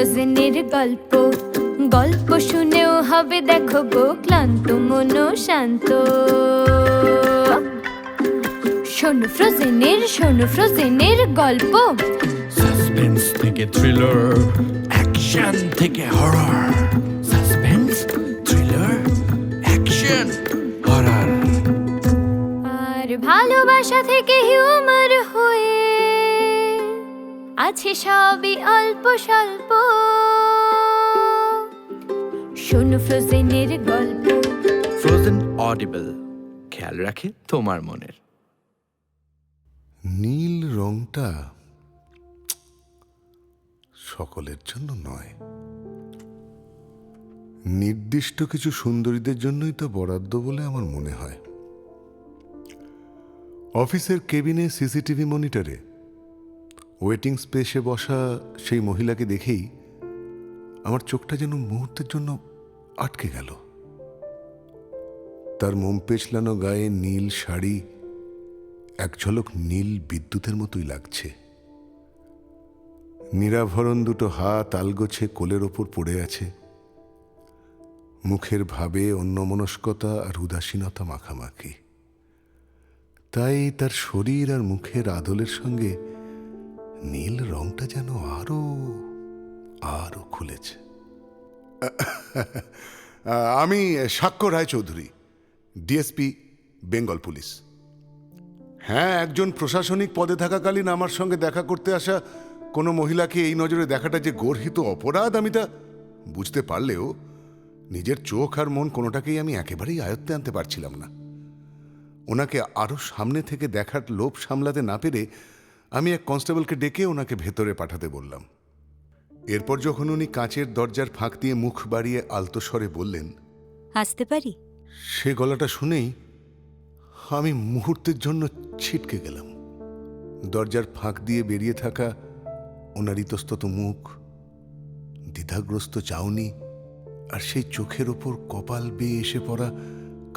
ফ্রোজেনের গল্প, গল্প শুনেও হবে দেখো গো ক্লান্ত মন শান্ত। শোনো ফ্রোজেনের গল্প, সাসপেন্স থেকে থ্রিলার, অ্যাকশন থেকে horror. Suspense, thriller, action, horror. আর ভালোবাসা থেকে হিউমার হয়ে আছে সবই অল্প স্বল্প। শোনো ফ্রোজেনের গল্প। ফ্রোজেন অডিবল, খেয়াল রাখে তোমার মনের। নীল রংটা সকলের জন্য নয়, নির্দিষ্ট কিছু সুন্দরীদের জন্যই তো বরাদ্দ বলে আমার মনে হয়। অফিসের কেবিনে সিসিটিভি মনিটরে ওয়েটিং স্পেসে বসা সেই মহিলাকে দেখেই আমার চোখটা যেন মুহূর্তের জন্য আটকে গেল। তার মোম পেঁচলানো গায়ে নীল শাড়ি এক ঝলক নীল বিদ্যুতের মতোই লাগছে। নিরাভরণ দুটো হাত আলগোছে কোলের ওপর পড়ে আছে। মুখের ভাবে অন্যমনস্কতা আর উদাসীনতা মাখামাখি। তাই তার শরীর আর মুখের আদলের সঙ্গে নীল রংটা যেন আরো আরো খুলেছে। আমি সাক্ষ্য রায়চৌধুরী, ডিএসপি, বেঙ্গল পুলিশ। হ্যাঁ, একজন প্রশাসনিক পদে থাকাকালীন আমার সঙ্গে দেখা করতে আসা কোনো মহিলাকে এই নজরে দেখাটা যে গর্হিত অপরাধ আমি তা বুঝতে পারলেও নিজের চোখ আর মন কোনোটাকেই আমি একেবারেই আয়ত্তে আনতে পারছিলাম না। ওনাকে আরও সামনে থেকে দেখার লোভ সামলাতে না পেরে আমি এক কনস্টেবলকে ডেকে ওনাকে ভেতরে পাঠাতে বললাম। এরপর যখন উনি কাঁচের দরজার ফাঁক দিয়ে মুখ বাড়িয়ে আলতো স্বরে বললেন, আসতে পারি? সে গলাটা শুনেই আমি মুহূর্তের জন্য ছিটকে গেলাম। দরজার ফাঁক দিয়ে বেরিয়ে থাকা ওনার ইতস্তত মুখ, দ্বিধাগ্রস্ত চাউনি আর সেই চোখের ওপর কপাল বেয়ে এসে পড়া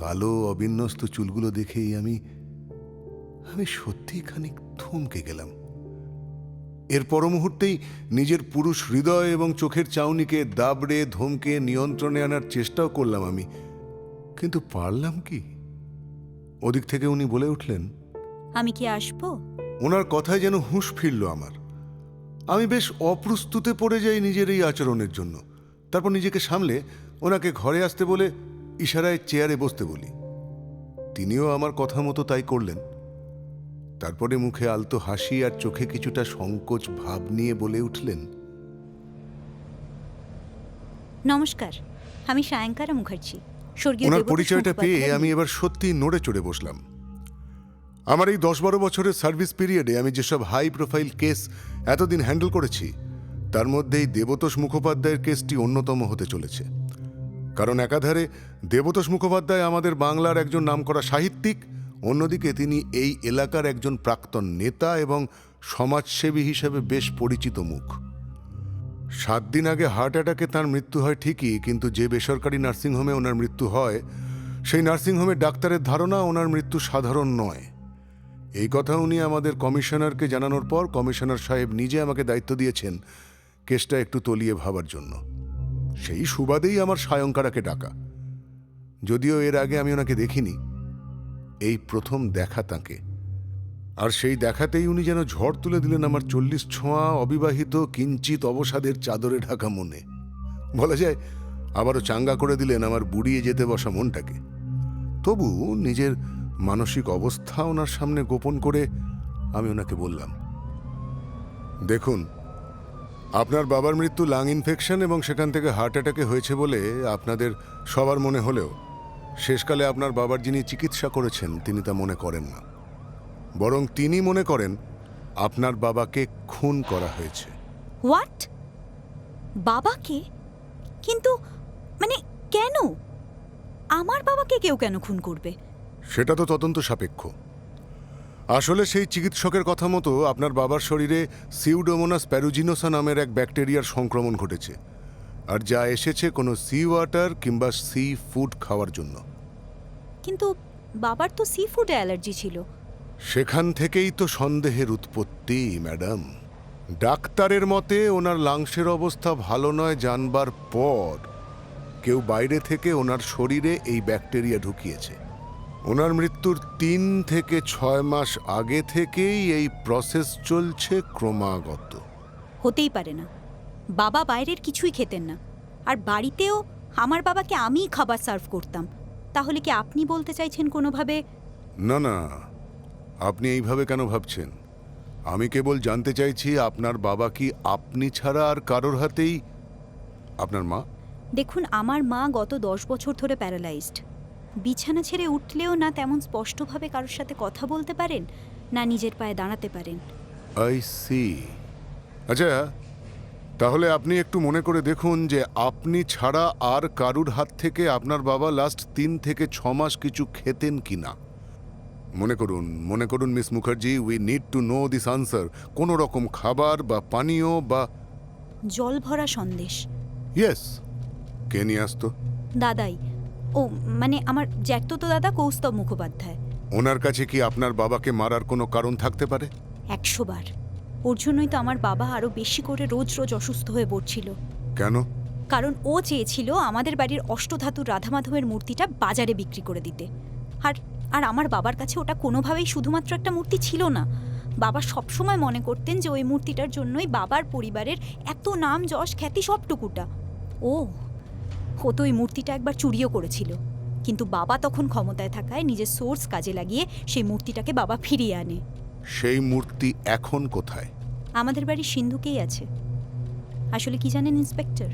কালো অবিন্যস্ত চুলগুলো দেখেই আমি সত্যিই খানিক থমকে গেলাম। এর পর মুহূর্তেই নিজের পুরুষ হৃদয় এবং চোখের চাউনিকে দাবড়ে ধমকে নিয়ন্ত্রণে আনার চেষ্টাও করলাম আমি, কিন্তু পারলাম কি? ওদিক থেকে উনি বলে উঠলেন, আমি কি আসবো? ওনার কথায় যেন হুঁশ ফিরল আমার। আমি বেশ অপ্রস্তুতে পড়ে যাই নিজের এই আচরণের জন্য। তারপর নিজেকে সামলে ওনাকে ঘরে আসতে বলে ইশারায় চেয়ারে বসতে বলি। তিনিও আমার কথা মতো তাই করলেন। তারপরে মুখে আলতো হাসি আর চোখে কিছুটা সংকোচ ভাব নিয়ে বলে উঠলেন, নমস্কার, আমি সায়ঙ্কারা মুখার্জি। ওনার পরিচয়টা পেয়ে আমি এবার সত্যি নড়ে চড়ে বসলাম। আমার এই 10-12 বছরের সার্ভিস পিরিয়ডে আমি যেসব হাই প্রোফাইল কেস এতদিন হ্যান্ডেল করেছি, তার মধ্যেই দেবতোষ মুখোপাধ্যায়ের কেসটি অন্যতম হতে চলেছে। কারণ একাধারে দেবতোষ মুখোপাধ্যায় আমাদের বাংলার একজন নামকরা সাহিত্যিক, অন্যদিকে তিনি এই এলাকার একজন প্রাক্তন নেতা এবং সমাজসেবী হিসেবে বেশ পরিচিত মুখ। 7 দিন আগে হার্ট অ্যাটাকে তাঁর মৃত্যু হয় ঠিকই, কিন্তু যে বেসরকারি নার্সিংহোমে ওনার মৃত্যু হয়, সেই নার্সিংহোমের ডাক্তারের ধারণা ওনার মৃত্যু সাধারণ নয়। এই কথা উনি আমাদের কমিশনারকে জানানোর পর কমিশনার সাহেব নিজে আমাকে দায়িত্ব দিয়েছেন কেসটা একটু তলিয়ে ভাবার জন্য। সেই সুবাদেই আমার সায়ঙ্কারাকে ডাকা। যদিও এর আগে আমি ওনাকে দেখিনি, এই প্রথম দেখা তাঁকে। আর সেই দেখাতেই উনি যেন ঝড় তুলে দিলেন আমার 40 ছোঁয়া অবিবাহিত কিঞ্চিত অবসাদের চাদরে ঢাকা মনে। বলা যায় আবারও চাঙ্গা করে দিলেন আমার বুড়িয়ে যেতে বসা মনটাকে। তবু নিজের মানসিক অবস্থা ওনার সামনে গোপন করে আমি ওনাকে বললাম, দেখুন, আপনার বাবার মৃত্যু লাং ইনফেকশন এবং সেখান থেকে হার্ট অ্যাটাকে হয়েছে বলে আপনাদের সবার মনে হলেও শেষকালে আপনার বাবার যিনি চিকিৎসা করেছেন তিনি তা মনে করেন না। বরং তিনি মনে করেন আপনার বাবাকে খুন করা হয়েছে। হোয়াট? বাবাকে? কিন্তু মানে কেন? আমার বাবাকে কেউ কেন খুন করবে? সেটা তো তদন্ত সাপেক্ষ। আসলে সেই চিকিৎসকের কথা মতো আপনার বাবার শরীরে সিউডোমোনাস প্যারুজিনোসা নামের এক ব্যাকটেরিয়ার সংক্রমণ ঘটেছে, আর যা এসেছে কোনো সি ওয়াটার কিংবা সি ফুড খাওয়ার জন্য। কিন্তু বাবার তো সি ফুডে অ্যালার্জি ছিল। সেখান থেকেই তো সন্দেহের উৎপত্তি, ম্যাডাম। ডাক্তারের মতে ওনার লাংসের অবস্থা ভালো নয় জানবার পর কেউ বাইরে থেকে ওনার শরীরে এই ব্যাকটেরিয়া ঢুকিয়েছে। ওনার মৃত্যুর 3 থেকে 6 মাস আগে থেকেই এই প্রসেস চলছে ক্রমাগত। হতেই পারে না, বাবা বাইরের কিছুই খেতেন না, আর বাড়িতেও আমার বাবাকে আমিই খাবার সার্ভ করতাম। তাহলে কি আপনি বলতে চাইছেন কোনোভাবে? না না, আপনি এইভাবে কেন ভাবছেন? আমি কেবল জানতে চাইছি আপনার বাবা কি আপনি ছাড়া আর কারোর হাতেই? আপনার মা? দেখুন, আমার মা গত 10 বছর ধরে প্যারালাইজড। বিছানা ছেড়ে উঠলেও না তেমন স্পষ্টভাবে কারোর সাথে কথা বলতে পারেন, না নিজের পায়ে দাঁড়াতে পারেন। I see. আচ্ছা, তাহলে আপনি একটু মনে করে দেখুন যে আপনি ছাড়া আর কারুর হাত থেকে আপনার বাবা লাস্ট 3 থেকে 6 মাস কিছু খেতেন কিনা। মনে করুন miss Mukherjee, we need to know this answer. কোনো রকম খাবার বা পানীয় বা জল ভরা সন্দেশ। ইয়েস। কে নিয়ে আসতো? দাদাই। ও মানে আমার জ্যাঠতো দাদা কৌস্তব মুখোপাধ্যায়। ওনার কাছে কি আপনার বাবাকে মারার কোনো কারণ থাকতে পারে? 100 বার। ওর জন্যই তো আমার বাবা আরো বেশি করে রোজ রোজ অসুস্থ হয়ে পড়ছিল। কেন? কারণ ও চেয়েছিল আমাদের বাড়ির অষ্টধাতুর রাধা মাধবের মূর্তিটা বাজারে বিক্রি করে দিতে। আর আর আমার বাবার কাছে ওটা কোনোভাবেই শুধুমাত্র একটা মূর্তি ছিল না। বাবা সবসময় মনে করতেন যে ওই মূর্তিটার জন্যই বাবার পরিবারের এত নাম যশ খ্যাতি সবটুকুটা। ও তো ওই মূর্তিটা একবার চুরিও করেছিল, কিন্তু বাবা তখন ক্ষমতায় থাকায় নিজের সোর্স কাজে লাগিয়ে সেই মূর্তিটাকে বাবা ফিরিয়ে আনে। সেই মূর্তি এখন কোথায়? আমাদের বাড়ির সিন্ধুকেই আছে। আসলে কি জানেন ইন্সপেক্টর,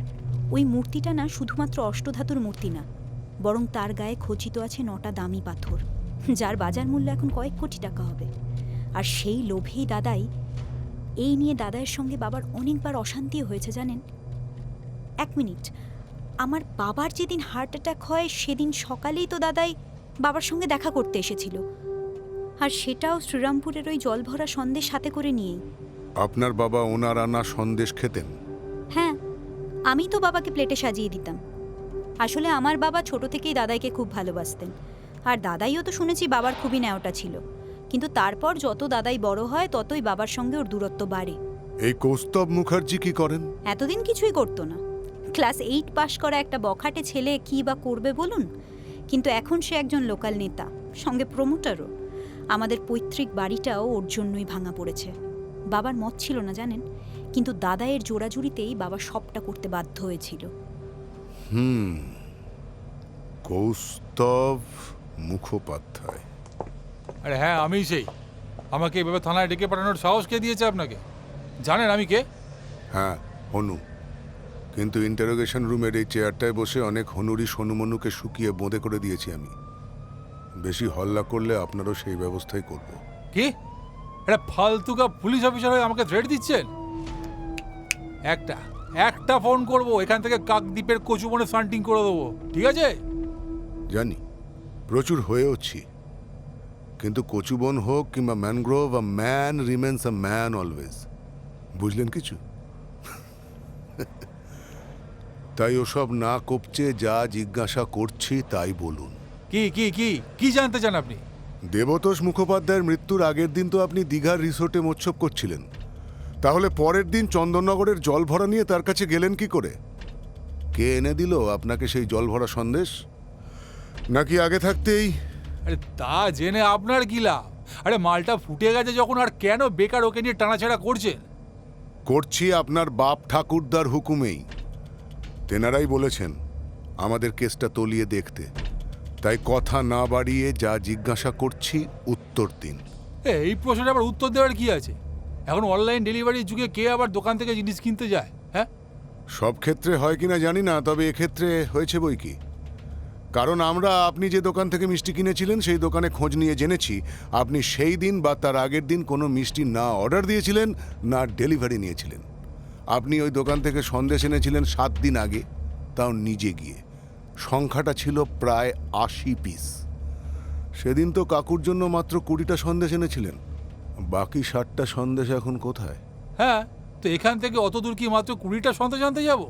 ওই মূর্তিটা না শুধুমাত্র অষ্টধাতুর মূর্তি না, বরং তার গায়ে খচিত আছে 9টা দামি পাথর, যার বাজার মূল্য এখন কয়েক কোটি টাকা হবে। আর সেই লোভেই দাদাই, এই নিয়ে দাদাইয়ের সঙ্গে বাবার অনেকবার অশান্তি হয়েছে জানেন। 1 মিনিট, আমার বাবার যেদিন হার্ট অ্যাটাক হয় সেদিন সকালেই তো দাদাই বাবার সঙ্গে দেখা করতে এসেছিল, আর সেটাও শ্রীরামপুরের ওই জল ভরা সন্দেশ সাথে করে নিয়েই। আপনার বাবা ওনার আনা সন্দেশ খেতেন? হ্যাঁ, আমি তো বাবাকে প্লেটে সাজিয়ে দিতাম। আসলে আমার বাবা ছোট থেকেই দাদাইকে খুব ভালোবাসতেন, আর দাদাইও তো শুনেছি বাবার খুবই ন্যাওটা ছিল। কিন্তু তারপর যত দাদাই বড় হয় ততই বাবার সঙ্গে ওর দূরত্ব বাড়ে। এই কৌস্তব মুখার্জি কি করেন? এতদিন কিছুই করতো না। ক্লাস 8 পাশ করা একটা বখাটে ছেলে কী বা করবে বলুন। কিন্তু এখন সে একজন লোকাল নেতা, সঙ্গে প্রমোটারও। আমাদের পৈতৃক বাড়িটাও ওর জন্যই ভাঙা পড়েছে। বাবার মত ছিল না জানেন, কিন্তু দাদাইয়ের জোড়াজুড়িতেই বাবা সবটা করতে বাধ্য হয়েছিল। কৌস্তব মুখোপাধ্যায়? আরে হ্যাঁ, আমি সেই। আমাকে এভাবে থানায় ডেকে পাঠানোর সাহস কে দিয়েছে আপনাকে? জানেন আমি কে? হ্যাঁ, হনু। কিন্তু ইন্টারোগেশন রুমের এই চেয়ারটায় বসে অনেক হনুরি সোনুমনুকে শুকিয়ে বোঁদে করে দিয়েছি আমি। বেশি হল্লা করলে আপনারও সেই ব্যবস্থাই করব। কি এটা ফালতুকা পুলিশ অফিসার হয়ে আমাকে থ্রেট দিচ্ছেন? একটা ফোন করব, এখান থেকে কাকদ্বীপের কচুবনে সান্টিং করে দেবো, ঠিক আছে? জানি প্রচুর হয়েওছি, কিন্তু কচুবন হোক কিংবা mangrove, a man remains a man always. বুঝলেন কিছু? তাই ওসব না কপচে যা জিজ্ঞাসা করছি তাই বলুন। কি কি কি কি জানতে চান আপনি? দেবতোষ মুখোপাধ্যায়ের মৃত্যুর আগের দিন তো আপনি দীঘার রিসোর্টে মোৎসব করছিলেন। তাহলে পরের দিন চন্দননগরের জল ভরা নিয়ে তার কাছে গেলেন কি করে? কে এনে দিল আপনাকে সেই জল ভরা সন্দেশ? নাকি আগে থাকতেই? আরে তা জেনে আপনার কি লাভ? আরে মালটা ফুটে গেছে যখন, আর কেন বেকার ওকে নিয়ে টানাছেড়া করছেন? করছি আপনার বাপ ঠাকুরদার হুকুমেই। তেনারাই বলেছেন আমাদের কেসটা তলিয়ে দেখতে। তাই কথা না বাড়িয়ে যা জিজ্ঞাসা করছি উত্তর দিন। এই প্রশ্নে আবার উত্তর দেওয়ার কি আছে? এখন অনলাইন ডেলিভারির যুগে কে আবার দোকান থেকে জিনিস কিনতে যায়? হ্যাঁ, সব ক্ষেত্রে হয় কিনা জানি না, তবে এক্ষেত্রে হয়েছে বই কি। কারণ আমরা আপনি যে দোকান থেকে মিষ্টি কিনেছিলেন সেই দোকানে খোঁজ নিয়ে জেনেছি আপনি সেই দিন বা তার আগের দিন কোনো মিষ্টি না অর্ডার দিয়েছিলেন না ডেলিভারি নিয়েছিলেন। আপনি ওই দোকান থেকে সন্দেশ এনেছিলেন 7 দিন আগে, তাও নিজে গিয়ে। সংখ্যাটা ছিল প্রায় 80 পিস। সেদিন তো কাকুর জন্য মাত্র 20টা সন্দেশ এনেছিলেন। বাকি 60টা সন্দেশ এখন কোথায়? হ্যাঁ, তো এখান থেকে অত দূর কি মাত্র 20টা সন্দেশ আনতে যাবো?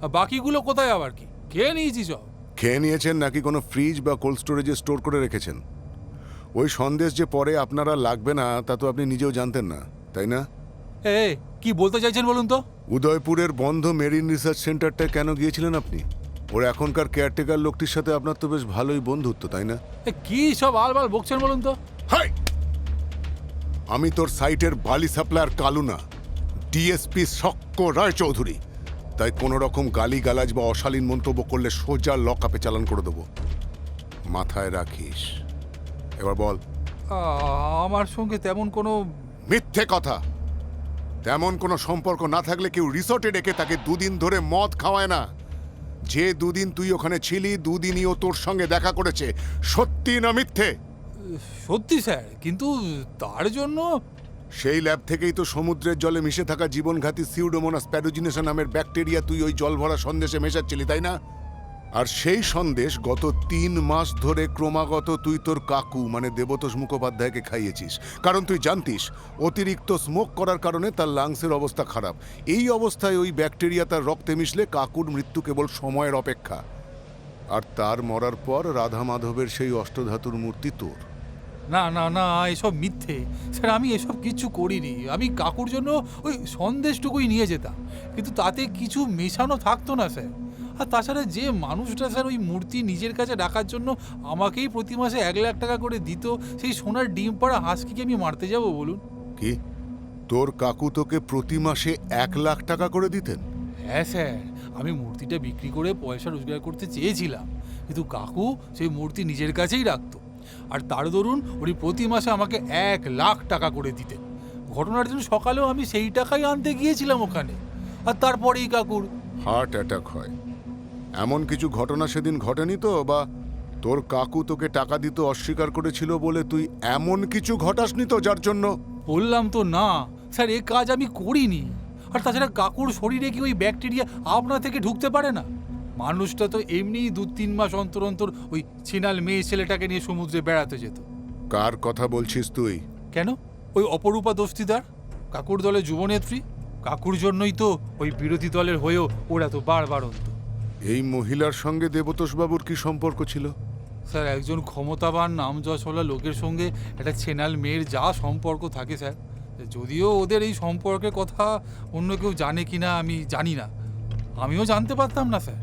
আর বাকিগুলো কোথায় আবার? কি খেয়ে নিয়েছি সব? খেয়ে নিয়েছেন নাকি কোনো ফ্রিজ বা কোল্ড স্টোরেজে স্টোর করে রেখেছেন? ওই সন্দেশ যে পরে আপনারা লাগবে না তা তো আপনি নিজেও জানতেন না, তাই না? কি বলতে চাইছেন বলুন তো? উদয়পুরের বন্ধ মেরিন রিসার্চ সেন্টারটায় কেন গিয়েছিলেন আপনি? ওর এখনকার কেয়ারটেকার লোকটির সাথে আপনার তো বেশ ভালোই বন্ধুত্ব, তাই না? কি সব আলবাল বকছেন বলুন তো? হাই! আমি তোর সাইটের বালি সাপ্লায়ার কালু না, ডিএসপি শক্ক রায় চৌধুরী। তাই কোনো রকম গালি গালাজ বা অশালীন মন্তব্য করলে সোজা লকআপে চালান করে দেবো, মাথায় রাখিস। এবার বল। আমার সঙ্গে তেমন কোনো... মিথ্যে কথা। তেমন কোনো সম্পর্ক না থাকলে কেউ রিসর্টে ডেকে তাকে দুদিন ধরে মদ খাওয়ায় না। যে দুদিন তুই ওখানে ছিলি, দুদিনই ও তোর সঙ্গে দেখা করেছে। সত্যি না মিথ্যে? সত্যি স্যার, কিন্তু তার জন্য... সেই ল্যাব থেকেই তো সমুদ্রের জলে মিশে থাকা জীবনঘাতী সিউডোমোনাস প্যারোজিনেসা নামের ব্যাকটেরিয়া তুই ওই জল ভরা সন্দেশে মেশাচ্ছিলি, তাই না? আর সেই সন্দেশ গত 3 মাস ধরে ক্রমাগত তুই তোর কাকু মানে দেবতোষ মুখোপাধ্যায়কে খাইয়েছিস। কারণ তুই জানতিস অতিরিক্ত স্মোক করার কারণে তার লাংসের অবস্থা খারাপ। এই অবস্থায় ওই ব্যাকটেরিয়া তার রক্তে মিশলে কাকুর মৃত্যু কেবল সময়ের অপেক্ষা। আর তার মরার পর রাধা মাধবের সেই অষ্টধাতুর মূর্তি তোর। না না না, এসব মিথ্যে স্যার। আমি এসব কিছু করিনি। আমি কাকুর জন্য ওই সন্দেশটুকুই নিয়ে যেতাম, কিন্তু তাতে কিছু মেশানো থাকতো না স্যার। আর তাছাড়া যে মানুষটা স্যার ওই মূর্তি নিজের কাছে রাখার জন্য আমাকেই প্রতি মাসে 1 লাখ টাকা করে দিত, সেই সোনার ডিম পাড়া হাঁসকে আমি মারতে যাব বলুন? কি তোর কাকু তোকে প্রতি মাসে 1 লাখ টাকা করে দিতেন? হ্যাঁ স্যার, আমি মূর্তিটা বিক্রি করে পয়সা রোজগার করতে চেয়েছিলাম, কিন্তু কাকু সেই মূর্তি নিজের কাছেই রাখতো। আর তার দরুন উনি প্রতি মাসে আমাকে 1 লাখ টাকা করে দিতেন। ঘটনার দিন সকালেও আমি সেই টাকাই আনতে গিয়েছিলাম ওখানে, আর তারপরেই কাকুর হার্ট অ্যাটাক হয়। এমন কিছু ঘটনা সেদিন ঘটেনি তো? বা তোর কাকু তোকে টাকা দিতে অস্বীকার করেছিল বলে তুই এমন কিছু ঘটাসনি তো যার জন্য? বললাম তো না স্যার, এ কাজ আমি করিনি। আর তাছাড়া কাকুর শরীরে কি ওই ব্যাকটেরিয়া আপনা থেকে ঢুকতে পারে না? মানুষটা তো এমনিই 2-3 মাস অন্তর অন্তর ওই ছিনাল মেয়ে ছেলেটাকে নিয়ে সমুদ্রে বেড়াতে যেত। কার কথা বলছিস তুই? কেন? ওই অপরূপা দস্তিদার, কাকুর দলের যুবনেত্রী। কাকুর জন্যই তো ওই বিরোধী দলের হয়েও ওরা তো বারবারন্ত। এই মহিলার সঙ্গে দেবতোষবাবুর কি সম্পর্ক ছিল? স্যার, একজন ক্ষমতাবান নামযশওয়ালা লোকের সঙ্গে একটা ছেনাল মেয়ের যা সম্পর্ক থাকে স্যার, যদিও ওদের এই সম্পর্কের কথা অন্য কেউ জানে কিনা আমি জানি না, আমিও জানতে পারতাম না স্যার।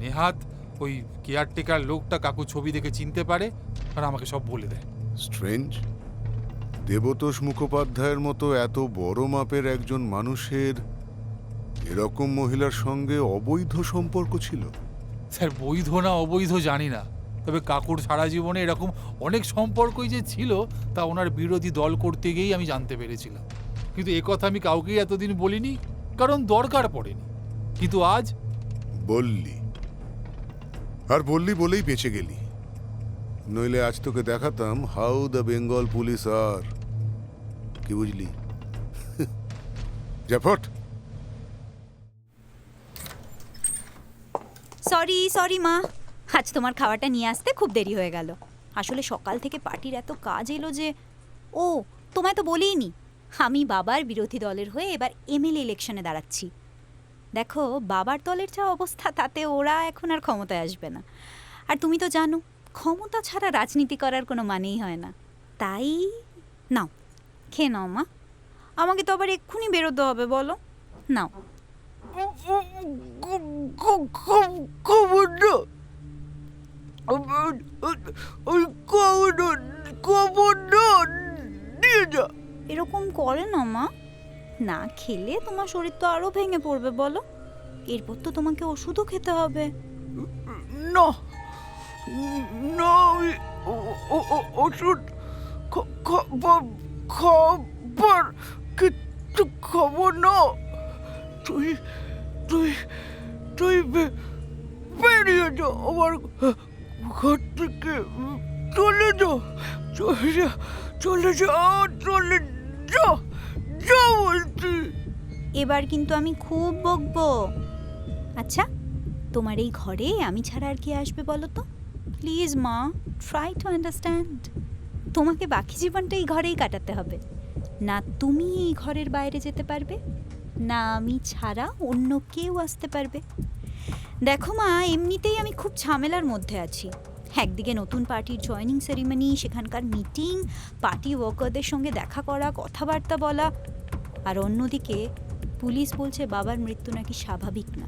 নেহাত ওই কেয়ারটেকার লোকটা কাকু ছবি দেখে চিনতে পারে আর আমাকে সব বলে দেয়। স্ট্রেঞ্জ। দেবতোষ মুখোপাধ্যায়ের মতো এত বড় মাপের একজন মানুষের এরকম মহিলার সঙ্গে অবৈধ সম্পর্ক ছিল? স্যার, বৈধ না অবৈধ জানি না, তবে কাকুর সারা জীবনে এরকম অনেক সম্পর্কই যে ছিল তা ওনার বিরোধী দল করতে গিয়েই আমি জানতে পেরেছিলাম। কিন্তু এ কথা আমি কাউকেই এতদিন বলিনি, কারণ দরকার পড়েনি। কিন্তু আজ বললি, আর বললি বলেই বেঁচে গেলি। নইলে আজ তোকে দেখাতাম হাউ দ্য বেঙ্গল পুলিশ আর। কি বুঝলি? জাফট। সরি মা, আজ তোমার খাওয়াটা নিয়ে আসতে খুব দেরি হয়ে গেল। আসলে সকাল থেকে পার্টির এত কাজ এলো যে... ও, তোমায় তো বলিনি, আমি বাবার বিরোধী দলের হয়ে এবার এমএলএ ইলেকশনে দাঁড়াচ্ছি। দেখো, বাবার দলের যা অবস্থা তাতে ওরা এখন আর ক্ষমতায় আসবে না। আর তুমি তো জানো, ক্ষমতা ছাড়া রাজনীতি করার কোনো মানেই হয় না। তাই নাও, খেয়ে নাও মা। আমাকে তো আবার এক্ষুনি বেরোতে হবে, বলো। নাও। এরকম করে না মা, না খেলে তোমার শরীর তো আরো ভেঙে পড়বে, বলো। এরপর তো তোমাকে ওষুধও খেতে হবে। না না, ওষুধ খাবার কিচ্ছু খাবো না। তুই তুই তুই বেরিয়ে যা আমার ঘর থেকে। চলে যা, চলে যা, চলে যা, চলে যা, যা বলছি। এবার কিন্তু আমি খুব বকবো। আচ্ছা, তোমার এই ঘরে আমি ছাড়া আর কে আসবে বলো তো? প্লিজ মা, ট্রাই টু আন্ডারস্ট্যান্ড। তোমাকে বাকি জীবনটা এই ঘরেই কাটাতে হবে। না তুমি এই ঘরের বাইরে যেতে পারবে, না আমি ছাড়া অন্য কেউ আসতে পারবে। দেখো মা, এমনিতেই আমি খুব ঝামেলার মধ্যে আছি। একদিকে নতুন পার্টির জয়নিং সেরিমনি, সেখানকার মিটিং, পার্টি ওয়ার্কারদের সঙ্গে দেখা করা, কথাবার্তা বলা। আর অন্যদিকে পুলিশ বলছে বাবার মৃত্যু নাকি স্বাভাবিক না,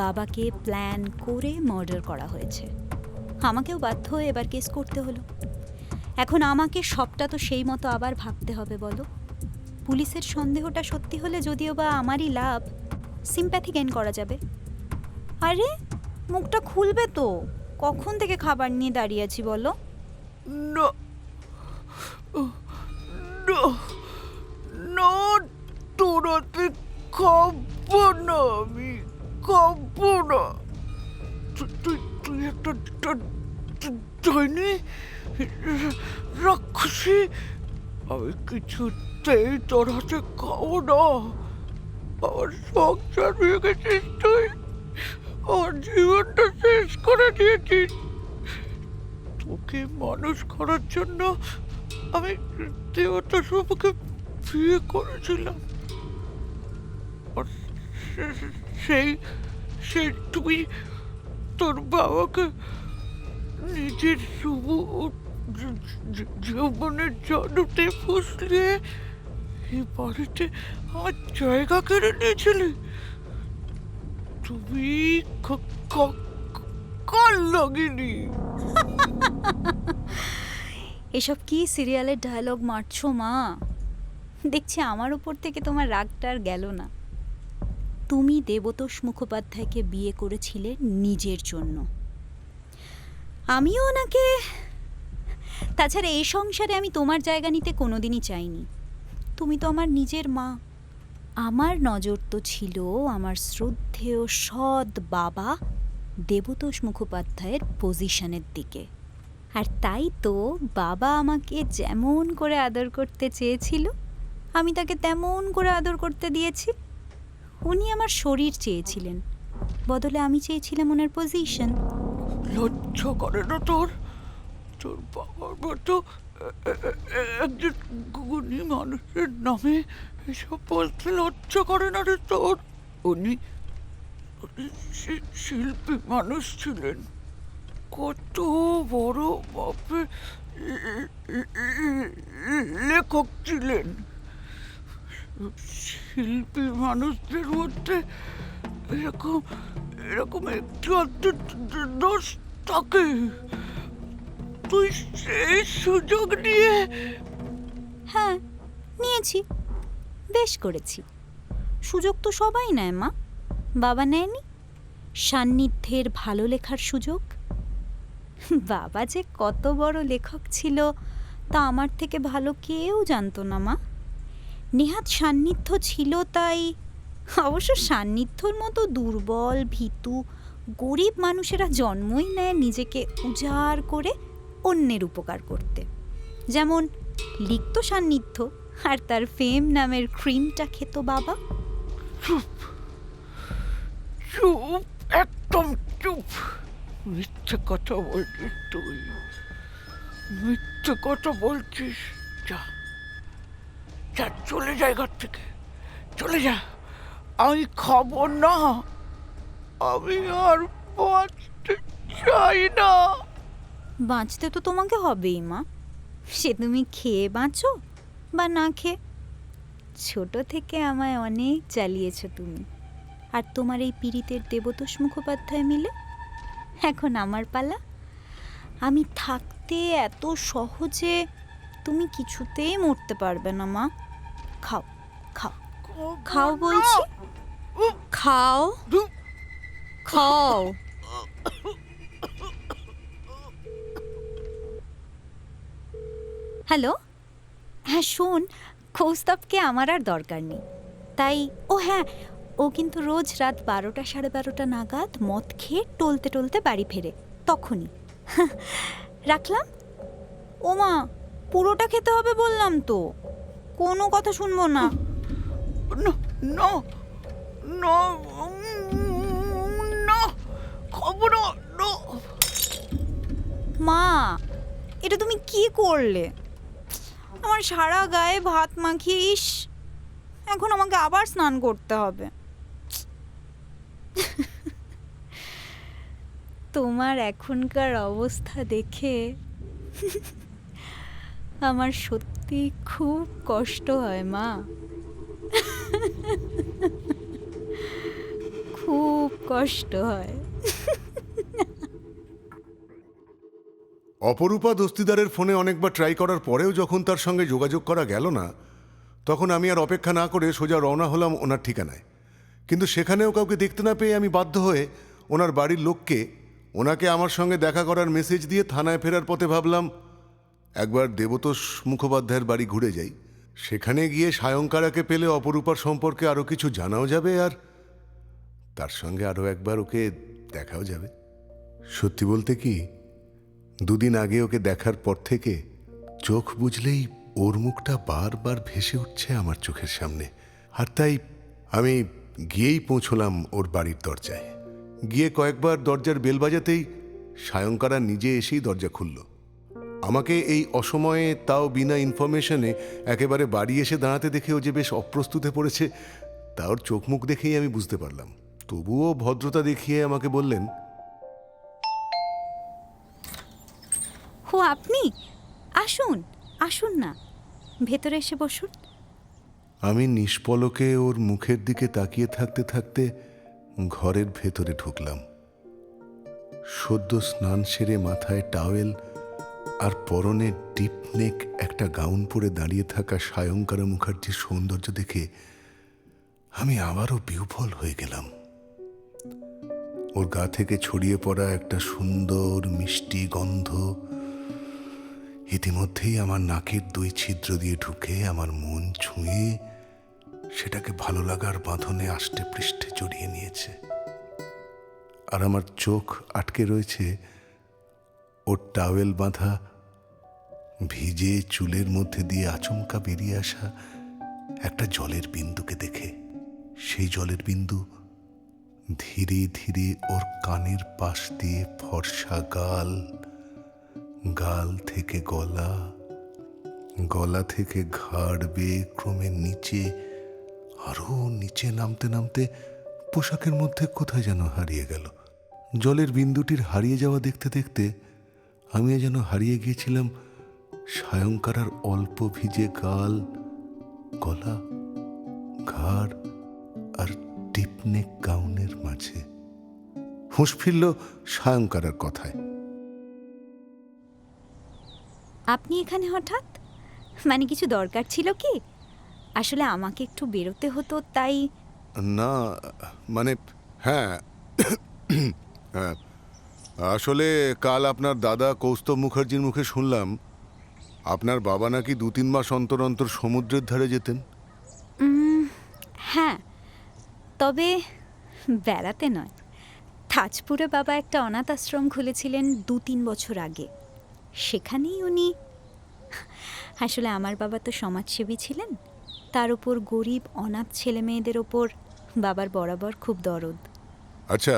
বাবাকে প্ল্যান করে মার্ডার করা হয়েছে। আমাকেও বাধ্য হয়ে এবার কেস করতে হলো। এখন আমাকে সবটা তো সেই মতো আবার ভাবতে হবে বলো। পুলিশের সন্দেহটা সত্যি হলে যদিও বা আমারই লাভ, সিম্প্যাথি গেইন করা যাবে। আরে মুখটা খুলবে তো, কখন থেকে খাবার নিয়ে দাঁড়িয়ে আছি বলো। না না না, তোরাতে খাবো না, আমি খাবো না। তুই তুই একটা ডাইনি, রাক্ষসী, আমি কিছুতেই তোর হাতে খাবো না। আমার সংসার হয়ে গেছিস তুই, আমার জীবনটা শেষ করে দিয়েছিস। তোকে মানুষ করার জন্য আমি দেবতা সবকে বিয়ে করেছিলাম। আর সেই তুই তোর বাবাকে নিজের শুভ জীবনের জাদুতে ফুসলিয়ে এই বাড়িতে আমার জায়গা কেড়ে নিয়েছিলি। তুমি কাল লাগেনি। এসব কি সিরিয়ালের ডায়লগ মারছো মা? দেখছি আমার উপর থেকে তোমার রাগটা আর গেল না। তুমি দেবতোষ মুখোপাধ্যায়কে বিয়ে করেছিলে নিজের জন্য, আমিও ওনাকে। তাছাড়া এই সংসারে আমি তোমার জায়গা নিতে কোনোদিনই চাইনি। তুমি তো আমার নিজের মা। আমার নজর তো ছিল আমার শ্রদ্ধেয় সৎ বাবা দেবতোষ মুখোপাধ্যায়ের পজিশনের দিকে। আর তাই তো বাবা আমাকে যেমন করে আদর করতে চেয়েছিল আমি তাকে তেমন করে আদর করতে দিয়েছি। উনি আমার শরীর চেয়েছিলেন, বদলে আমি চেয়েছিলাম ওনার পজিশন। লজ্জা করে না তোর? তোর বাবার মতো একজন গুণী মানুষের নামে এসব বলতে লজ্জা করে না রে তোর? উনি শিল্পী মানুষ ছিলেন, কত বড় মাপের লেখক ছিলেন। শিল্পী মানুষদের মধ্যে এরকম এরকম একটু আধটু দোষ থাকে। তুই সেই সুযোগ নিয়ে। হ্যাঁ নিয়েছি, বেশ করেছি। সুযোগ তো সবাই নেয় মা, বাবা নেয়নি? সান্নিধ্যের ভালো লেখার সুযোগ। বাবা যে কত বড় লেখক ছিল তা আমার থেকে ভালো কেউ জানতো না মা। নেহাত সান্নিধ্য ছিল তাই। অবশ্য সান্নিধ্যর মতো দুর্বল ভীতু গরিব মানুষেরা জন্মই নেয় নিজেকে উজাড় করে অন্যের উপকার করতে। যেমন লিখত সান্নিধ্য আর তার ফেম নামের ক্রিমটা খেত বাবা। চুপ চুপ, একদম চুপ। মিথ্যে কথা বলছিস তুই, মিথ্যে কথা বলছিস। যা যা, চলে যা ঘর থেকে, চলে যা। আমি খাবো না, আমি আর বাঁচতে চাই না। বাঁচতে তো তোমাকে হবেই মা, সে তুমি খেয়ে বাঁচো বা না খেয়ে। ছোট থেকে আমায় অনেক জ্বালিয়েছ তুমি আর তোমার এই পীড়িতের দেবতোষ মুখোপাধ্যায় মিলে। এখন আমার পালা। আমি থাকতে এত সহজে তুমি কিছুতেই মরতে পারবে না মা। খাও খাও খাও বলছি, খাও খাও। হ্যালো, হ্যাঁ শোন, কৌস্তবকে আমার আর দরকার নেই। তাই ও হ্যাঁ, ও কিন্তু রোজ রাত 12টা 12:30 নাগাদ মদ খেয়ে টলতে টলতে বাড়ি ফেরে, তখনই। রাখলাম। ও মা, পুরোটা খেতে হবে বললাম তো, কোনো কথা শুনবো না। না না না না, খাবো না। মা, এটা তুমি কি করলে? আমার সারা গায়ে ভাত মাখিয়ে। ইস, এখন আমাকে আবার স্নান করতে হবে। তোমার এখনকার অবস্থা দেখে আমার সত্যি খুব কষ্ট হয় মা। খুব কষ্ট হয়। অপরূপা দস্তিদারের ফোনে অনেকবার ট্রাই করার পরেও যখন তার সঙ্গে যোগাযোগ করা গেল না, তখন আমি আর অপেক্ষা না করে সোজা রওনা হলাম ওনার ঠিকানায়। কিন্তু সেখানেও কাউকে দেখতে না পেয়ে আমি বাধ্য হয়ে ওনার বাড়ির লোককে ওনাকে আমার সঙ্গে দেখা করার মেসেজ দিয়ে থানায় ফেরার পথে ভাবলাম একবার দেবতোষ মুখোপাধ্যায়ের বাড়ি ঘুরে যাই। সেখানে গিয়ে সায়ংকারাকে পেলে অপরূপার সম্পর্কে আরও কিছু জানাও যাবে, আর তার সঙ্গে আরও একবার ওকে দেখাও যাবে। সত্যি বলতে কি, দুদিন আগে ওকে দেখার পর থেকে চোখ বুঝলেই ওর মুখটা বারবার ভেসে উঠছে আমার চোখের সামনে। আর তাই আমি গিয়েই পৌঁছলাম ওর বাড়ির দরজায়। গিয়ে কয়েকবার দরজার বেল বাজাতেই সায়ংকারা নিজে এসেই দরজা খুলল। আমাকে এই অসময়ে, তাও বিনা ইনফরমেশনে, একেবারে বাড়ি এসে দাঁড়াতে দেখে ও যে বেশ অপ্রস্তুতে পড়েছে তা ওর চোখ মুখ দেখেই আমি বুঝতে পারলাম। তবুও ভদ্রতা দেখিয়ে আমাকে বললেন, ও আপনি? আসুন আসুন না, ভেতরে এসে বসুন। আমি নিষ্পলকে ওর মুখের দিকে তাকিয়ে থাকতে থাকতে ঘরের ভেতরে ঢুকলাম। সদ্য স্নান সেরে মাথায় টাওয়েল আর পরনে ডিপ নেক একটা গাউন পরে দাঁড়িয়ে থাকা সায়ংকারা মুখার্জির সৌন্দর্য দেখে আমি আবারও বিহ্বল হয়ে গেলাম। ওর গা থেকে ছড়িয়ে পড়া একটা সুন্দর মিষ্টি গন্ধ ইতিমধ্যেই আমার নাকের দুই ছিদ্র দিয়ে ঢুকে আমার মন ছুঁয়ে সেটাকে ভালো লাগার বাঁধনে আষ্টে পৃষ্ঠে জড়িয়ে নিয়েছে। আর আমার চোখ আটকে রয়েছে ওর টাওয়েল বাঁধা ভিজে চুলের মধ্যে দিয়ে আচমকা বেরিয়ে আসা একটা জলের বিন্দুকে দেখে। সেই জলের বিন্দু ধীরে ধীরে ওর কানের পাশ দিয়ে ফর্সা গাল, গাল থেকে গলা, গলা থেকে ঘাড় বেয়ে ক্রমে নিচে, আরো নিচে নামতে নামতে পোশাকের মধ্যে কোথায় যেন হারিয়ে গেল। জলের বিন্দুটির হারিয়ে যাওয়া দেখতে দেখতে আমিও যেন হারিয়ে গিয়েছিলাম সায়ংকারার অল্প ভিজে গাল, গলা, ঘাড় আর টিপনেক গাউনের মাঝে। হুঁশ ফিরল সায়ংকারার কথায়। আপনি এখানে হঠাৎ? মানে কিছু দরকার ছিল কি? আসলে আমাকে একটু বেরোতে হতো, তাই। না মানে হ্যাঁ হ্যাঁ, আসলে কাল আপনার দাদা কৌস্তব মুখার্জির মুখে শুনলাম আপনার বাবা নাকি 2-3 মাস অন্তর অন্তর সমুদ্রের ধারে যেতেন। হ্যাঁ, তবে বেড়াতে নয়। তাজপুরে বাবা একটা অনাথ আশ্রম খুলেছিলেন 2-3 বছর আগে। সেখানেই উনি, আসলে আমার বাবা তো সমাজসেবী ছিলেন, তার উপর গরিব অনাথ ছেলে মেয়েদের ওপর বাবার বরাবর খুব দরদ। আচ্ছা,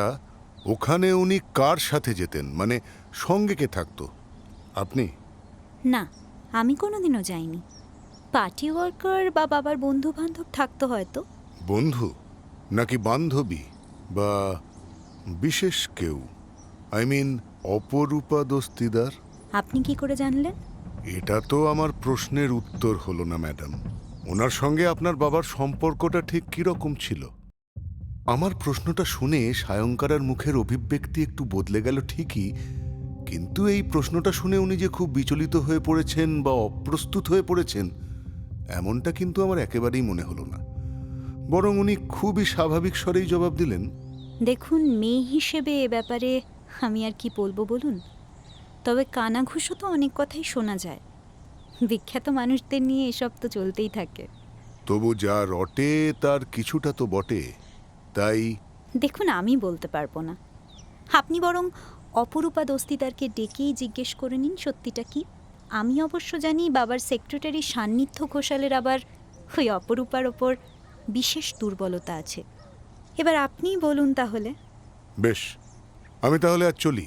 ওখানে উনি কার সাথে যেতেন? মানে সঙ্গে কে থাকতো? আপনি? না, আমি কোনোদিনও যাইনি। পার্টি ওয়ার্কার বা বাবার বন্ধু বান্ধব থাকতো হয়তো। বন্ধু নাকি বান্ধবী বা বিশেষ কেউ? আই মিন অপরূপা দস্তিদার? আপনি কি করে জানলেন? এটা তো আমার প্রশ্নের উত্তর হলো না ম্যাডাম। ওনার সঙ্গে আপনার বাবার সম্পর্কটা ঠিক কিরকম ছিল? আমার প্রশ্নটা শুনে সায়ংকারার মুখের অভিব্যক্তি একটু বদলে গেল ঠিকই, কিন্তু এই প্রশ্নটা শুনে উনি যে খুব বিচলিত হয়ে পড়েছেন বা অপ্রস্তুত হয়ে পড়েছেন এমনটা কিন্তু আমার একেবারেই মনে হলো না। বরং উনি খুবই স্বাভাবিক স্বরেই জবাব দিলেন, দেখুন, মেয়ে হিসেবে এ ব্যাপারে আমি আর কি বলবো বলুন। তবে কানাঘুষো তো অনেক কথাই শোনা যায়। বিখ্যাত মানুষদের নিয়ে এসব তো চলতেই থাকে। তবু যা রটে তার কিছুটা তো বটে, তাই। দেখুন, আমি বলতে পারবো না। আপনি বরং অপরূপা দস্তিদারকে ডেকেই জিজ্ঞেস করে নিন সত্যিটা কি। আমি অবশ্য জানি বাবার সেক্রেটারি সান্নিধ্য ঘোষালের আবার ওই অপরূপার ওপর বিশেষ দুর্বলতা আছে। এবার আপনিই বলুন তাহলে। বেশ, আমি তাহলে আজ চলি।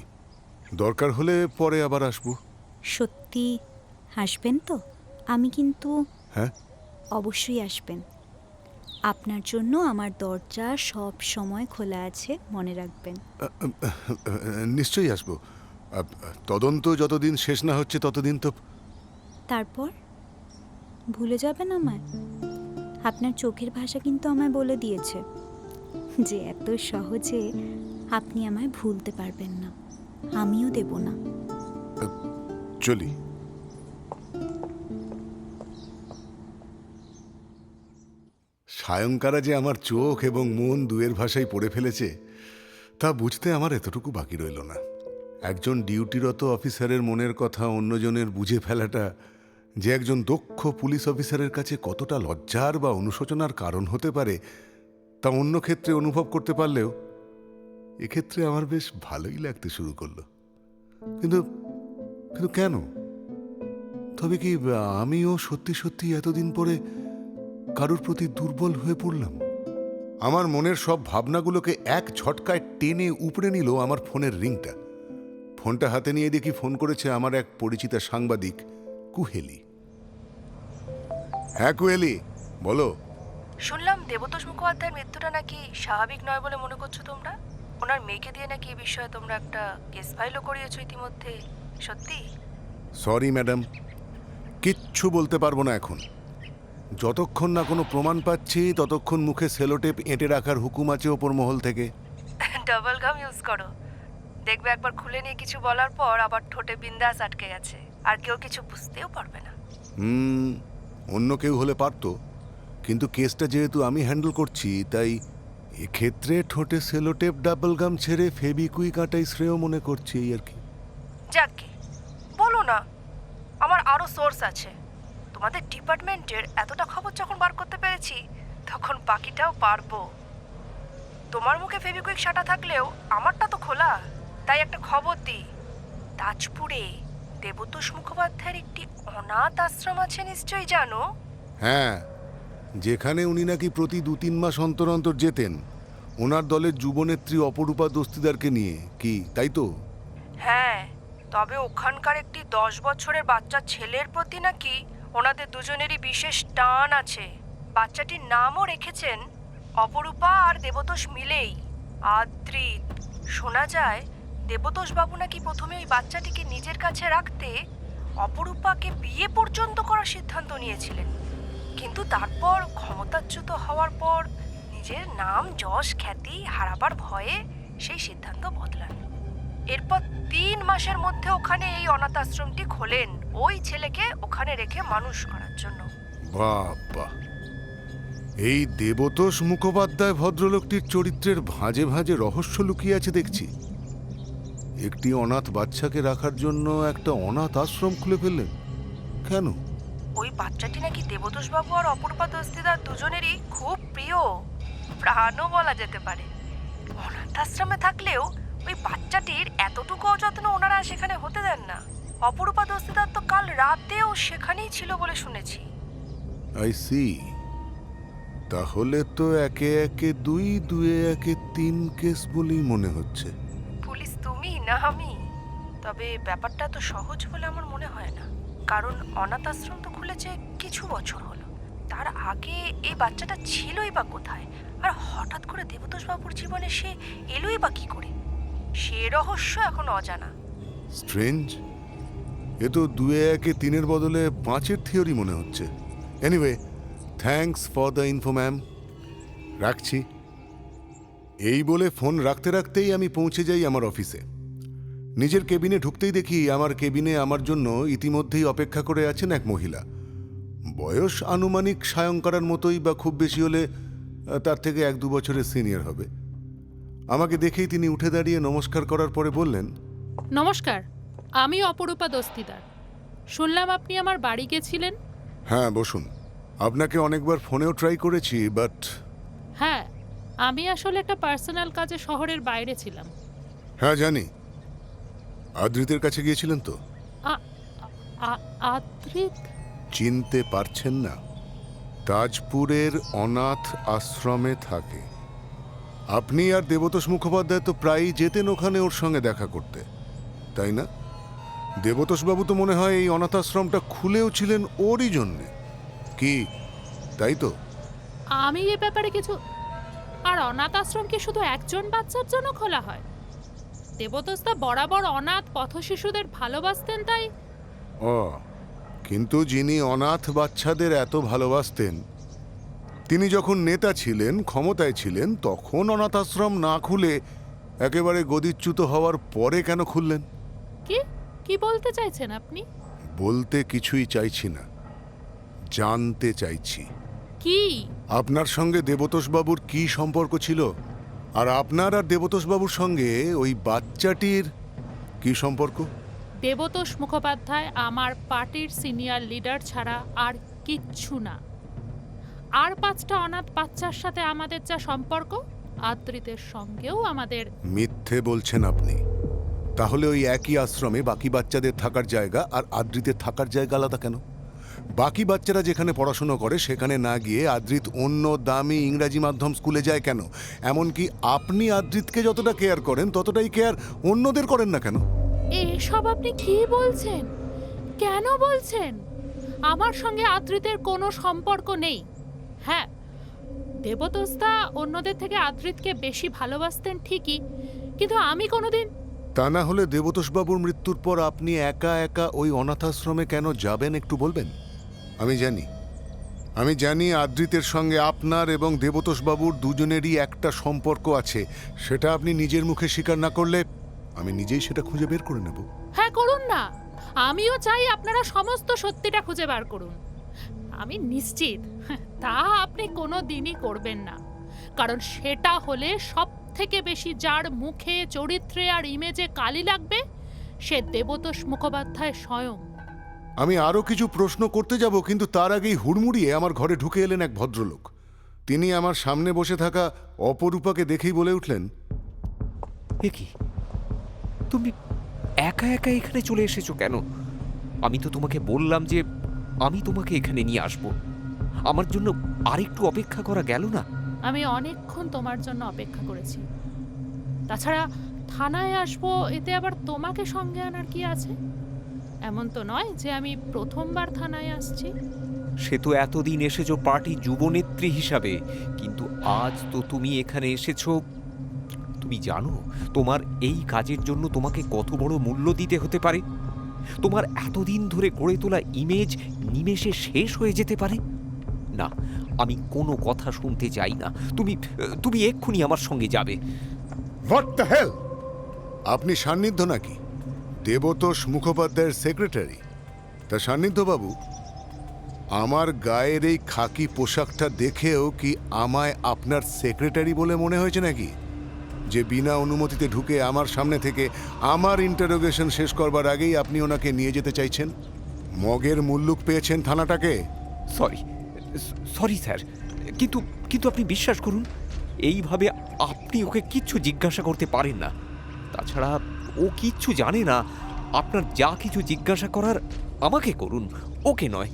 দরকার হলে পরে আবার আসবো। সত্যি আসবেন তো? আমি কিন্তু। হ্যাঁ, অবশ্যই আসবেন। আপনার জন্য আমার দরজা সব সময় খোলা আছে, মনে রাখবেন। নিশ্চয়ই আসবো। তদন্ত যতদিন শেষ না হচ্ছে ততদিন তো। তারপর ভুলে যাবেন আমায়? আপনার চোখের ভাষা কিন্তু আমায় বলে দিয়েছে যে এত সহজে আপনি আমায় ভুলতে পারবেন না, আমিও দেব না। চলি। সায়ংকারা যে আমার চোখ এবং মন দুয়ের ভাষায় পড়ে ফেলেছে তা বুঝতে আমার এতটুকু বাকি রইল না। একজন ডিউটিরত অফিসারের মনের কথা অন্যজনের বুঝে ফেলাটা যে একজন দক্ষ পুলিশ অফিসারের কাছে কতটা লজ্জার বা অনুশোচনার কারণ হতে পারে তা অন্য ক্ষেত্রে অনুভব করতে পারলেও এক্ষেত্রে আমার বেশ ভালোই লাগতে শুরু করলো। কিন্তু কিন্তু কেন? তবে কি আমিও সত্যি সত্যি এতদিন পরে কারোর প্রতি দুর্বল হয়ে পড়লাম? আমার মনের সব ভাবনাগুলোকে এক ঝটকায় টেনে উপড়ে নিল আমার ফোনের রিংটা। ফোনটা হাতে নিয়ে দেখি ফোন করেছে আমার এক পরিচিতা সাংবাদিক কুহেলি। হ্যাঁ কুহেলি, বলো। শুনলাম দেবতোষ মুখোপাধ্যায়ের মৃত্যুটা নাকি স্বাভাবিক নয় বলে মনে করছো তোমরা। ওনার মেয়েকে দিয়ে নাকি এই বিষয়ে তোমরা একটা কেস ফাইলও করিয়েছো ইতিমধ্যে, সত্যি? সরি ম্যাডাম, কিচ্ছু বলতে পারবো না এখন। যতক্ষণ না কোনো প্রমাণ পাচ্ছি ততক্ষণ মুখে সেলোটেপ এঁটে রাখার হুকুম আছে ওপর মহল থেকে। ডাবল গাম ইউজ করো, দেখবে একবার খুলে নিয়ে কিছু বলার পর আবার ঠোঁটে বিন্দাস আটকে গেছে, আর কেউ কিছু বুঝতেও পারবে না। অন্য কেউ হলে পারতো, কিন্তু কেসটা যেহেতু আমি হ্যান্ডেল করছি তাই এক্ষেত্রে ঠোঁটে সেলোটেপ ডাবল গাম ছেড়ে ফেবিকুইক আটাই শ্রেয় মনে করছি, এই আর কি। যাকে বলো না, আমার আরো সোর্স আছে। তোমাদের ডিপার্টমেন্টের এতটা খবর যখন বার করতে পেরেছি তখন বাকিটাও পারবো। তোমার মুখে ফেবিকুইক সাটা থাকলেও আমারটা তো খোলা, তাই একটা খবর দিই। তাজপুরে দেবতোষ মুখোপাধ্যায়ের একটি অনাথ আশ্রম আছে, নিশ্চয়ই জানো। হ্যাঁ, যেখানে উনি নাকি প্রতি 2-3 মাস অন্তর অন্তর যেতেন ওনার দলের যুবনেত্রী অপরূপা দস্তিদারকে নিয়ে, কি তাই তো? হ্যাঁ, তবে ওখানকার একটি 10 বছরের বাচ্চা ছেলের প্রতি নাকি ওনাদের দুজনেরই বিশেষ টান আছে। বাচ্চাটির নামও রেখেছেন অপরূপা আর দেবতোষ মিলেই, আদ্রিত। শোনা যায় দেবতোষ বাবু নাকি প্রথমে ওই বাচ্চাটিকে নিজের কাছে রাখতে অপরূপাকে বিয়ে পর্যন্ত করার সিদ্ধান্ত নিয়েছিলেন, কিন্তু তারপর ক্ষমতাচ্যুত হওয়ার পর নিজের নাম যশ খ্যাতি হারাবার ভয়ে সেই সিদ্ধান্ত বদলান। এরপর 3 মাসের মধ্যে ওখানে এই অনাথ আশ্রমটি খোলেন ওই ছেলেকে ওখানে রেখে মানুষ করার জন্য। বাবা, এই দেবতোষ মুখোপাধ্যায় ভদ্রলোকটির চরিত্রের ভাঁজে ভাঁজে রহস্য লুকিয়ে আছে দেখছি। একটি অনাথ বাচ্চাকে রাখার জন্য একটা অনাথ আশ্রম খুলে ফেললেন কেন? ওই বাচ্চাটি নাকি দেবতোষ বাবু আর অপরূপা দস্তিদার দুজনেরই খুব প্রিয়, প্রাণও বলা যেতে পারে। অনাথ আশ্রমে থাকলেও ওই বাচ্চাটির এতটুকু অযত্ন ওনারা সেখানে হতে দেন না। অপরূপা দস্তিদার তো কাল রাতেও সেখানেই ছিল বলে শুনেছি। আই সি, তাহলে তো একে একে 2, 2 একে 3 কেস বলেই মনে হচ্ছে। পুলিশ তুমি না আমি, তবে ব্যাপারটা তো সহজ বলে আমার মনে হয় না। কারণ অনাথ আশ্রম তো খুলেছে কিছু বছর হলো, তার আগে এই বাচ্চাটা ছিলই বা কোথায়, আর হঠাৎ করে দেবতোষ বাবুর জীবনে সে এলোই বা কি করে, সে রহস্য এখন অজানা। স্ট্রেঞ্জ, এ তো 2 একে 3-এর বদলে 5-এর থিওরি মনে হচ্ছে। Anyway, thanks for the info ma'am, রাখছি। এই বলে ফোন রাখতে রাখতেই আমি পৌঁছে যাই আমার অফিসে। নিজের কেবিনে ঢুকতেই দেখি আমার কেবিনে আমার জন্য ইতিমধ্যেই অপেক্ষা করে আছেন এক মহিলা। বয়স আনুমানিক সায়ংকারার মতোই, বা খুব বেশি হলে তার থেকে 1-2 বছরের সিনিয়র হবে। আমাকে দেখেই তিনি উঠে দাঁড়িয়ে নমস্কার করার পরে বললেন, নমস্কার, আমি অপরূপা দস্তিদার। শুনলাম আপনি আমার বাড়ি গেছিলেন। হ্যাঁ বসুন। আপনাকে অনেকবার ফোনেও ট্রাই করেছি, বাট... হ্যাঁ, আমি আসলে একটা পার্সোনাল কাজে শহরের বাইরে ছিলাম। হ্যাঁ জানি। আদ্রিতের কাছে গিয়েছিলেন তো? আদ্রিত? চিনতে পারছেন না? তাজপুরের অনাথ আশ্রমে থাকে। আপনি আর দেবতোষ মুখোপাধ্যায় তো প্রায়ই যেতেন ওখানে ওর সঙ্গে দেখা করতে, তাই না? দেবতোষবাবু তো মনে হয় এই অনাথ আশ্রমটা খুলেও ছিলেন ওরই জন্যে, কি তাই তো? আমি এ ব্যাপারে কিছু... আর অনাথ আশ্রম কি শুধু একজন বাচ্চার জন্য খোলা হয়? দেবতোষদা বরাবর অনাথ পথ শিশুদের ভালোবাসতেন, তাই... ও, কিন্তু যিনি অনাথ বাচ্চাদের এত ভালোবাসতেন তিনি যখন নেতা ছিলেন, ক্ষমতায় ছিলেন, তখন অনাথ আশ্রম না খুলে একেবারে গদিচ্যুত হওয়ার পরে কেন খুললেন? কি কি বলতে চাইছেন আপনি? বলতে কিছুই চাইছি না, জানতে চাইছি কি? আপনার সঙ্গে দেবতোষবাবুর কি সম্পর্ক ছিল, আর আপনার আর দেবতোষবাবুর সঙ্গে ওই বাচ্চাটির কি সম্পর্ক? দেবতোষ মুখোপাধ্যায় আমার পার্টির সিনিয়র লিডার ছাড়া আর কিচ্ছু না। আর 5টা অনাথ বাচ্চার সাথে আমাদের যা সম্পর্ক, আদ্রিতের সঙ্গেও আমাদের। মিথ্যে বলছেন আপনি। তাহলে ওই একই আশ্রমে বাকি বাচ্চাদের থাকার জায়গা আর আদ্রিতের থাকার জায়গা আলাদা কেন? বাকি বাচ্চারা যেখানে পড়াশুনো করে সেখানে না গিয়ে আদ্রিত অন্য দামি ইংরাজি মাধ্যম স্কুলে যায় কেন? এমনকি আপনি আদ্রিতকে যতটা কেয়ার করেন ততটাই কেয়ার অন্যদের করেন না কেন? এসব আপনি কি বলছেন? কেন বলছেন? আমার সঙ্গে আদ্রিতের কোনো সম্পর্ক নেই। হ্যাঁ, দেবতোষদা অন্যদের থেকে আদ্রিতকে বেশি ভালোবাসতেন ঠিকই, কিন্তু আমি কোনোদিন। তা না হলে দেবতোষবাবুর মৃত্যুর পর আপনি একা একা ওই অনাথাশ্রমে কেন যাবেন একটু বলবেন? আমি জানি আদ্রিতের সঙ্গে আপনার এবং দেবতোষবাবুর দুজনেরই একটা সম্পর্ক আছে। সেটা আপনি নিজের মুখে স্বীকার না করলে আমি নিজেই সেটা খুঁজে বের করে নেব। হ্যাঁ, করুন না। আমিও চাই আপনারা সমস্ত সত্যিটা খুঁজে বার করুন। আমি নিশ্চিত তা আপনি কোনো দিনই করবেন না, কারণ সেটা হলে সব থেকে বেশি যার মুখে, চরিত্রে আর ইমেজে কালি লাগবে সে দেবতোষ মুখোপাধ্যায় স্বয়ং। আমি আরও কিছু প্রশ্ন করতে যাব, কিন্তু তার আগেই হুড়মুড়িয়ে আমার ঘরে ঢুকে এলেন এক ভদ্রলোক। তিনি আমার সামনে বসে থাকা অপরূপাকে দেখেই বলে উঠলেন, এ কি, তুমি একা একা এখানে চলে এসেছো কেন? আমি তো তোমাকে বললাম যে আমি তোমাকে এখানে নিয়ে আসব। আমার জন্য আরেকটু অপেক্ষা করা গেল না? আমি অনেকক্ষণ তোমার জন্য অপেক্ষা করেছি। তাছাড়া থানায় আসবো, এতে আবার তোমাকে সঙ্গে আনার কি আছে? এমন তো নয় যে আমি প্রথমবার থানায় আসছি। সে তো এতদিন এসেছো পার্টি যুবনেত্রী হিসাবে, কিন্তু আজ তো তুমি এখানে এসেছো। তুমি জানো তোমার এই কাজের জন্য তোমাকে কত বড় মূল্য দিতে হতে পারে? তোমার এতদিন ধরে গড়ে তোলা ইমেজ নিমেষে শেষ হয়ে যেতে পারে। না, আমি কোনো কথা শুনতে চাই না। তুমি এক্ষুনি আমার সঙ্গে যাবে। What the hell? আপনি সান্নিধ্য নাকি? দেবতোষ মুখোপাধ্যায়ের সেক্রেটারি? তা সান্নিধ্যবাবু, আমার গায়ের এই খাকি পোশাকটা দেখেও কি আমায় আপনার সেক্রেটারি বলে মনে হয়েছে নাকি, যে বিনা অনুমতিতে ঢুকে আমার সামনে থেকে আমার ইন্টারোগেশন শেষ করবার আগেই আপনি ওনাকে নিয়ে যেতে চাইছেন? মগের মুল্লুক পেয়েছেন থানাটাকে? সরি স্যার, কিন্তু আপনি বিশ্বাস করুন, এইভাবে আপনি ওকে কিচ্ছু জিজ্ঞাসা করতে পারেন না। তাছাড়া ও কিচ্ছু জানে না। আপনার যা কিছু জিজ্ঞাসা করার আমাকে করুন, ওকে নয়।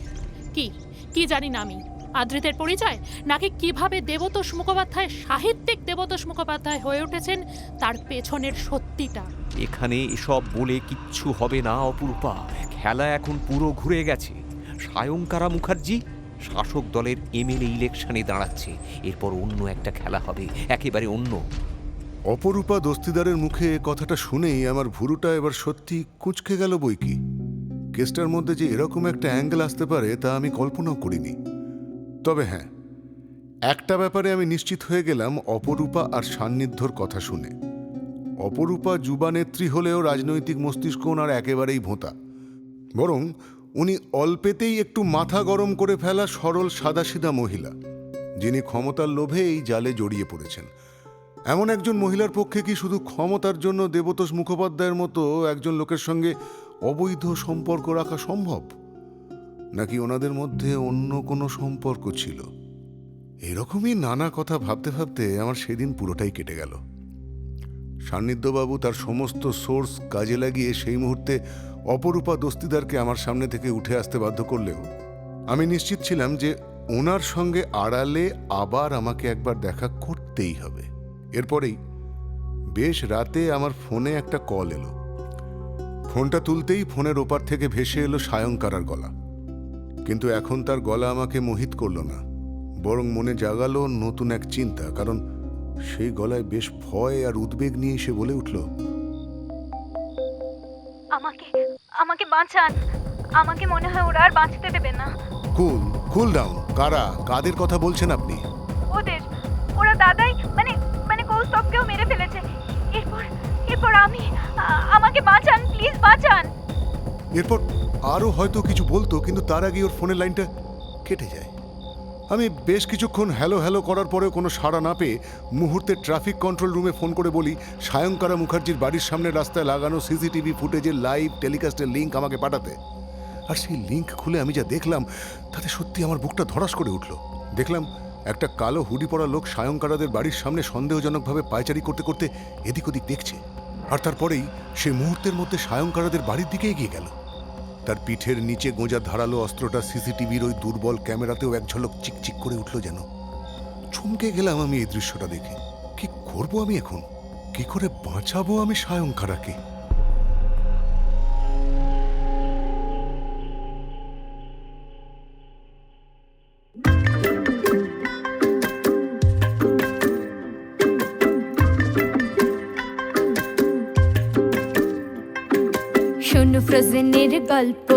কি জানি না আমি? আদ্রিতের পরিচয়, নাকি কিভাবে দেবতোষ মুখোপাধ্যায় সাহিত্যিক দেবতোষ মুখোপাধ্যায় হয়ে উঠেছেন তার পেছনের সত্যিটা? এখানে এসব বলে কিচ্ছু হবে না অপরূপা। খেলা এখন পুরো ঘুরে গেছে। সায়ংকারা মুখার্জি শাসক দলের এমএলএ ইলেকশনে দাঁড়াচ্ছে। এরপর অন্য একটা খেলা হবে, একেবারে অন্য। অপরূপা দস্তিদারের মুখে কথাটা শুনেই আমার ভুরুটা এবার সত্যি কুঁচকে গেল বই কি। কেসটার মধ্যে যে এরকম একটা অ্যাঙ্গেল আসতে পারে তা আমি কল্পনাও করিনি। তবে হ্যাঁ, একটা ব্যাপারে আমি নিশ্চিত হয়ে গেলাম অপরূপা আর সান্নিধ্যর কথা শুনে। অপরূপা যুবানেত্রী হলেও রাজনৈতিক মস্তিষ্ক ওনার একেবারেই ভোঁতা। বরং উনি অল্পেতেই একটু মাথা গরম করে ফেলা সরল সাদাসিধা মহিলা, যিনি ক্ষমতার লোভে এই জালে জড়িয়ে পড়েছেন। এমন একজন মহিলার পক্ষে কি শুধু ক্ষমতার জন্য দেবতোষ মুখোপাধ্যায়ের মতো একজন লোকের সঙ্গে অবৈধ সম্পর্ক রাখা সম্ভব? নাকি ওনাদের মধ্যে অন্য কোনো সম্পর্ক ছিল? এরকমই নানা কথা ভাবতে ভাবতে আমার সেদিন পুরোটাই কেটে গেল। সান্নিধ্যবাবু তার সমস্ত সোর্স কাজে লাগিয়ে সেই মুহূর্তে অপরূপা দস্তিদারকে আমার সামনে থেকে উঠে আসতে বাধ্য করলেও আমি নিশ্চিত ছিলাম যে ওনার সঙ্গে আড়ালে আবার আমাকে একবার দেখা করতেই হবে। এরপরেই বেশ রাতে আমার ফোনে একটা কল এলো। ফোনটা তুলতেই ফোনের ওপার থেকে ভেসে এলো সায়ংকারার গলা। কিন্তু এখন তার গলা আমাকে মোহিত করল না, বরং মনে জাগালো নতুন এক চিন্তা। কারণ সেই গলায় বেশ ভয় আর উদ্বেগ নিয়ে সে বলে উঠল, আমাকে বাঁচান। আমাকে মনে হয় ওরা আর বাঁচতে দেবে না। কুল কুল ডাউন। কারা, কাদের কথা বলছেন আপনি? ওরা দাদাই মানে মানে কৌস্তবকেও মেরে ফেলেছে। এরপর আমাকে বাঁচান, প্লিজ বাঁচান। এরপর আরও হয়তো কিছু বলতো, কিন্তু তার আগে ওর ফোনের লাইনটা কেটে যায়। আমি বেশ কিছুক্ষণ হ্যালো হ্যালো করার পরেও কোনো সাড়া না পেয়ে মুহূর্তে ট্রাফিক কন্ট্রোল রুমে ফোন করে বলি সায়ংকারা মুখার্জির বাড়ির সামনের রাস্তায় লাগানো সিসিটিভি ফুটেজের লাইভ টেলিকাস্টের লিঙ্ক আমাকে পাঠাতে। আর সেই লিঙ্ক খুলে আমি যা দেখলাম তাতে সত্যি আমার বুকটা ধড়াস করে উঠল। দেখলাম একটা কালো হুডি পরা লোক সায়ংকারাদের বাড়ির সামনে সন্দেহজনকভাবে পায়চারি করতে করতে এদিক ওদিক দেখছে। আর তারপরেই সে মুহূর্তের মধ্যে সায়ংকারাদের বাড়ির দিকে এগিয়ে গেল। তার পিঠের নিচে গোঁজা ধারালো অস্ত্রটা সিসিটিভির ওই দুর্বল ক্যামেরাতেও এক ঝলক চিকচিক করে উঠল যেন। চমকে গেলাম আমি এই দৃশ্যটা দেখে। কি করব আমি এখন? কি করে বাঁচাবো আমি সায়ংকারাকে? শোনো ফ্রোজেনের গল্প,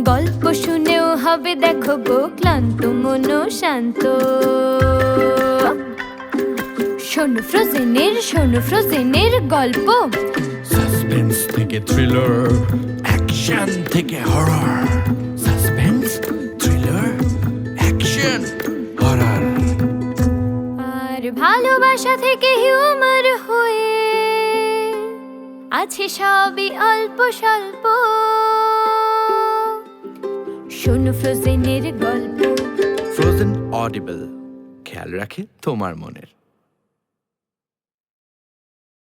গল্প শুনেও হবে দেখো গো ক্লান্ত মন শান্ত। শোনো ফ্রোজেনের গল্প। সাসপেন্স থেকে থ্রিলার, অ্যাকশন থেকে horror. Suspense, thriller, action, horror. আর ভালোবাসা থেকে হিউমার হয়ে আছে সবই অল্প স্বল্প। শোনো ফ্রোজেনের গল্প। ফ্রোজেন অডিবল, খেয়াল রাখে তোমার মনের।